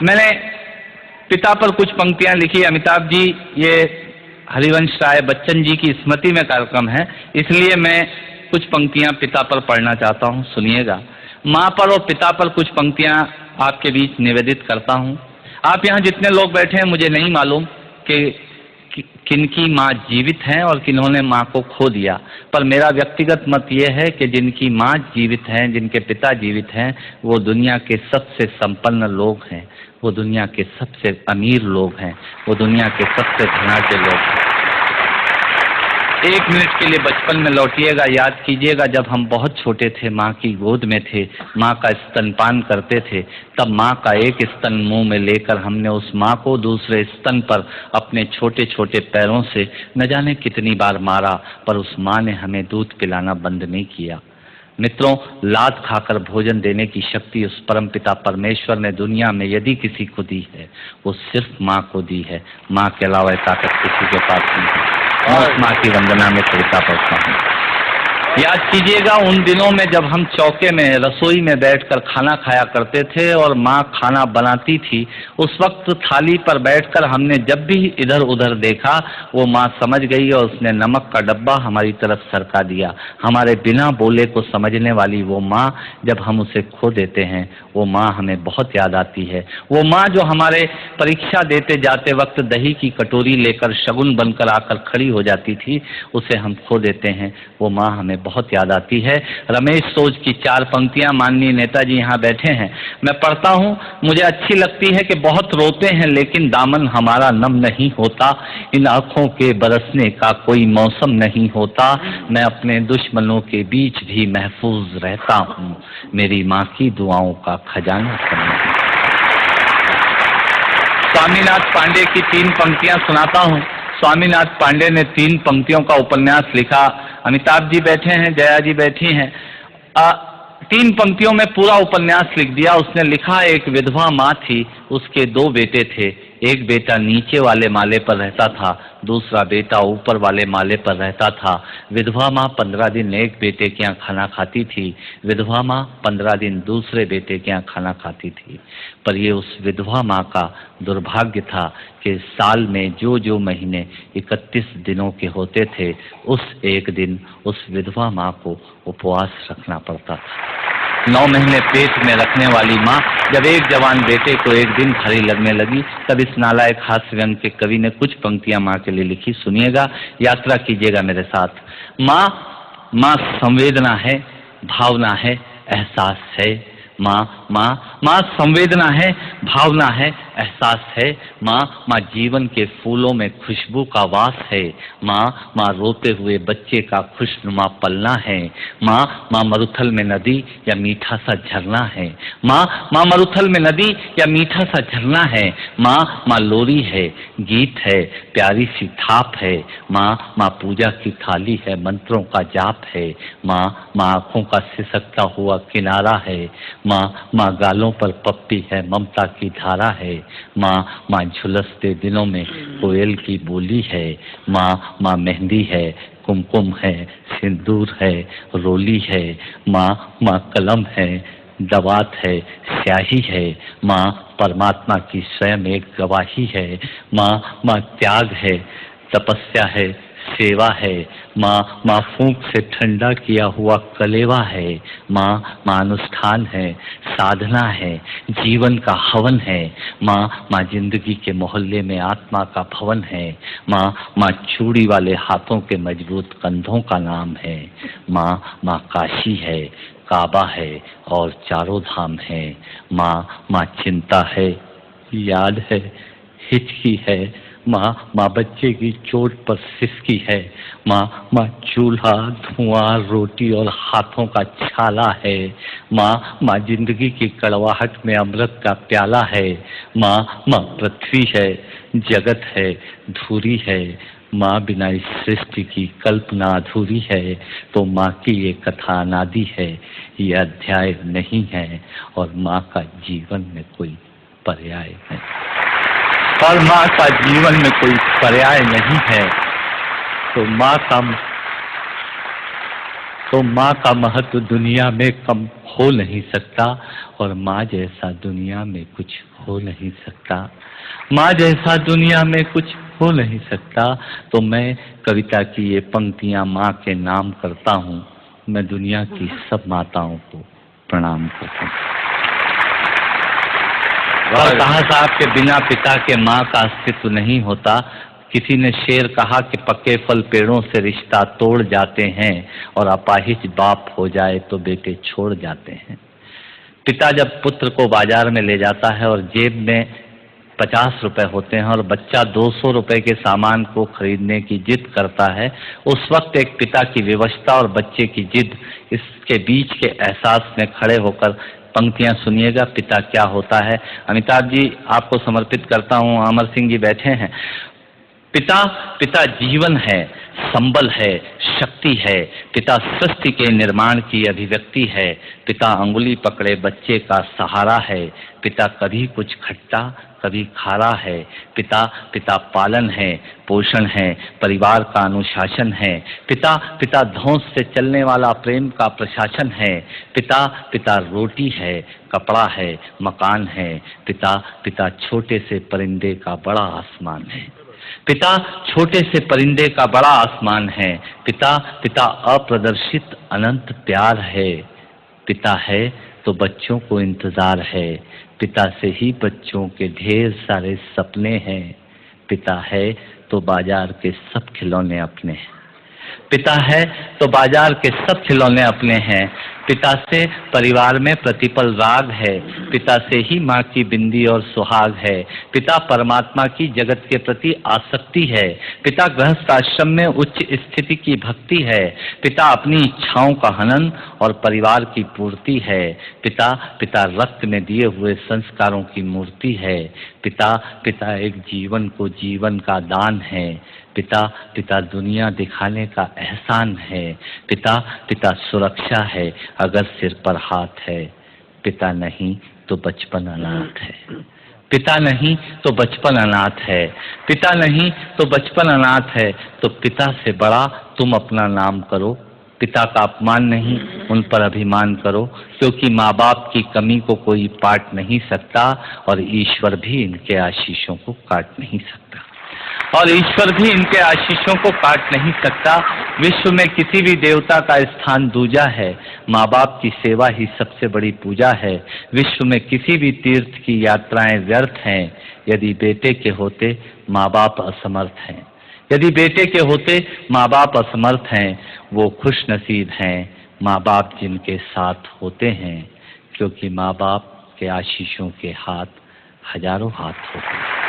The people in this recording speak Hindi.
मैंने पिता पर कुछ पंक्तियां लिखी। अमिताभ जी, ये हरिवंश राय बच्चन जी की स्मृति में कार्यक्रम है, इसलिए मैं कुछ पंक्तियां पिता पर पढ़ना चाहता हूं, सुनिएगा। माँ पर और पिता पर कुछ पंक्तियां आपके बीच निवेदित करता हूं। आप यहाँ जितने लोग बैठे हैं, मुझे नहीं मालूम कि किनकी माँ जीवित हैं और किन्होंने माँ को खो दिया, पर मेरा व्यक्तिगत मत यह है कि जिनकी माँ जीवित हैं, जिनके पिता जीवित हैं, वो दुनिया के सबसे संपन्न लोग हैं, वो दुनिया के सबसे अमीर लोग हैं, वो दुनिया के सबसे धनाढ्य लोग हैं। एक मिनट के लिए बचपन में लौटिएगा, याद कीजिएगा जब हम बहुत छोटे थे, माँ की गोद में थे, माँ का स्तनपान करते थे, तब माँ का एक स्तन मुंह में लेकर हमने उस माँ को दूसरे स्तन पर अपने छोटे छोटे पैरों से न जाने कितनी बार मारा, पर उस माँ ने हमें दूध पिलाना बंद नहीं किया। मित्रों, लात खाकर भोजन देने की शक्ति उस परमपिता परमेश्वर ने दुनिया में यदि किसी को दी है, वो सिर्फ माँ को दी है। माँ के अलावा ताकत किसी के पास नहीं है। और माँ की वंदना में कविता पढ़ता हूँ। याद कीजिएगा उन दिनों में जब हम चौके में, रसोई में बैठकर खाना खाया करते थे और माँ खाना बनाती थी। उस वक्त थाली पर बैठकर हमने जब भी इधर उधर देखा, वो माँ समझ गई और उसने नमक का डब्बा हमारी तरफ सरका दिया। हमारे बिना बोले को समझने वाली वो माँ, जब हम उसे खो देते हैं, वो माँ हमें बहुत याद आती है। वो माँ जो हमारे परीक्षा देते जाते वक्त दही की कटोरी लेकर शगुन बनकर आकर खड़ी हो जाती थी, उसे हम खो देते हैं। वो माँ हमें बहुत याद आती है। रमेश सोज की 4 पंक्तियां, माननीय नेताजी यहाँ बैठे हैं, मैं पढ़ता हूँ। मुझे अच्छी लगती है कि बहुत रोते हैं लेकिन दामन हमारा नम नहीं होता, इन आँखों के बरसने का कोई मौसम नहीं होता, मैं अपने दुश्मनों के बीच भी महफूज रहता हूँ, मेरी माँ की दुआओं का खजाना समझ। स्वामीनाथ पांडे की 3 पंक्तियां सुनाता हूँ। स्वामीनाथ पांडे ने 3 पंक्तियों का उपन्यास लिखा। अमिताभ जी बैठे हैं, जया जी बैठी हैं। 3 पंक्तियों में पूरा उपन्यास लिख दिया। उसने लिखा, एक विधवा माँ थी, उसके 2 बेटे थे। एक बेटा नीचे वाले माले पर रहता था, दूसरा बेटा ऊपर वाले माले पर रहता था। विधवा माँ 15 दिन एक बेटे के यहाँ खाना खाती थी, विधवा माँ 15 दिन दूसरे बेटे के यहाँ खाना खाती थी। पर ये उस विधवा माँ का दुर्भाग्य था कि साल में जो महीने 31 दिनों के होते थे, उस एक दिन उस विधवा माँ को उपवास रखना पड़ता था। 9 महीने पेट में रखने वाली माँ जब एक जवान बेटे को एक दिन खरी लगने लगी, तब इस नालायक हास्य व्यंग के कवि ने कुछ पंक्तियां माँ के लिए लिखी। सुनिएगा, यात्रा कीजिएगा मेरे साथ। माँ संवेदना है, भावना है, एहसास है। माँ संवेदना है, भावना है, एहसास है। माँ जीवन के फूलों में खुशबू का वास है। माँ रोते हुए बच्चे का खुशनुमा पलना है। माँ मरुथल में नदी या मीठा सा झरना है। माँ मरुथल में नदी या मीठा सा झरना है। माँ लोरी है, गीत है, प्यारी सी थाप है। माँ पूजा की थाली है, मंत्रों का जाप है। माँ आँखों का सिसकता हुआ किनारा है। माँ गालों पर पप्पी है, ममता की धारा है। माँ झुलसते दिनों में कोयल की बोली है। माँ मेहंदी है, कुमकुम है, सिंदूर है, रोली है। माँ कलम है, दवात है, स्याही है। माँ परमात्मा की स्वयं एक गवाही है। माँ त्याग है, तपस्या है, सेवा है। माँ फूंक से ठंडा किया हुआ कलेवा है। माँ अनुष्ठान है, साधना है, जीवन का हवन है। माँ जिंदगी के मोहल्ले में आत्मा का भवन है। माँ चूड़ी वाले हाथों के मजबूत कंधों का नाम है। माँ काशी है, काबा है और चारों धाम है। माँ चिंता है, याद है, हिचकी है। माँ बच्चे की चोट पर सिसकी है। माँ चूल्हा, धुआं, रोटी और हाथों का छाला है। माँ जिंदगी की कड़वाहट में अमृत का प्याला है। माँ पृथ्वी है, जगत है, धूरी है। माँ बिना इस सृष्टि की कल्पना अधूरी है। तो माँ की ये कथा अनादि है, ये अध्याय नहीं है, और माँ का जीवन में कोई पर्याय है। और माँ का जीवन में कोई पर्याय नहीं है। तो माँ का महत्व दुनिया में कम हो नहीं सकता, और माँ जैसा दुनिया में कुछ हो नहीं सकता, माँ जैसा दुनिया में कुछ हो नहीं सकता। तो मैं कविता की ये पंक्तियाँ माँ के नाम करता हूँ। मैं दुनिया की सब माताओं को प्रणाम करता हूँ। और कहा साहब के बिना पिता के माँ का अस्तित्व नहीं होता। किसी ने शेर कहा कि पक्के फल पेड़ों से रिश्ता तोड़ जाते हैं और अपाहिज बाप हो जाए तो बेटे छोड़ जाते हैं। पिता जब पुत्र को बाजार में ले जाता है और जेब में 50 रुपए होते हैं और बच्चा 200 रुपए के सामान को खरीदने की जिद करता है, उस वक्त एक पिता की विवशता और बच्चे की जिद, इसके बीच के एहसास में खड़े होकर पंक्तियां सुनिएगा, पिता क्या होता है। अमिताभ जी आपको समर्पित करता हूँ। अमर सिंह जी बैठे हैं। पिता पिता जीवन है, संबल है, शक्ति है। पिता सृष्टि के निर्माण की अभिव्यक्ति है। पिता अंगुली पकड़े बच्चे का सहारा है। पिता कभी कुछ खट्टा कभी खारा है। पिता पिता पालन है, पोषण है, परिवार का अनुशासन है। पिता पिता धौंस से चलने वाला प्रेम का प्रशासन है। पिता पिता रोटी है, कपड़ा है, मकान है। पिता पिता छोटे से परिंदे का बड़ा आसमान है। पिता छोटे से परिंदे का बड़ा आसमान है। पिता पिता अप्रदर्शित अनंत प्यार है। पिता है तो बच्चों को इंतजार है। पिता से ही बच्चों के ढेर सारे सपने हैं। पिता है तो बाजार के सब खिलौने अपने हैं। पिता है तो बाजार के सब खिलौने अपने हैं। पिता से परिवार में प्रतिपल राग है। पिता से ही माँ की बिंदी और सुहाग है। पिता परमात्मा की जगत के प्रति आसक्ति है। पिता गृहस्थ आश्रम में उच्च स्थिति की भक्ति है। पिता अपनी इच्छाओं का हनन और परिवार की पूर्ति है। पिता पिता रक्त में दिए हुए संस्कारों की मूर्ति है। पिता पिता एक जीवन को जीवन का दान है। पिता पिता दुनिया दिखाने का एहसान है। पिता पिता सुरक्षा है अगर सिर पर हाथ है। पिता नहीं तो बचपन अनाथ है। पिता नहीं तो बचपन अनाथ है। पिता नहीं तो बचपन अनाथ है। तो पिता से बड़ा तुम अपना नाम करो। पिता का अपमान नहीं, उन पर अभिमान करो, क्योंकि माँ बाप की कमी को कोई पाट नहीं सकता और ईश्वर भी इनके आशीषों को काट नहीं सकता। और ईश्वर भी इनके आशीषों को काट नहीं सकता। विश्व में किसी भी देवता का स्थान दूजा है। माँ बाप की सेवा ही सबसे बड़ी पूजा है। विश्व में किसी भी तीर्थ की यात्राएं व्यर्थ हैं यदि बेटे के होते माँ बाप असमर्थ हैं। यदि बेटे के होते माँ बाप असमर्थ हैं। वो खुश नसीब हैं माँ बाप जिनके साथ होते हैं, क्योंकि माँ बाप के आशीषों के हाथ हजारों हाथ होते हैं।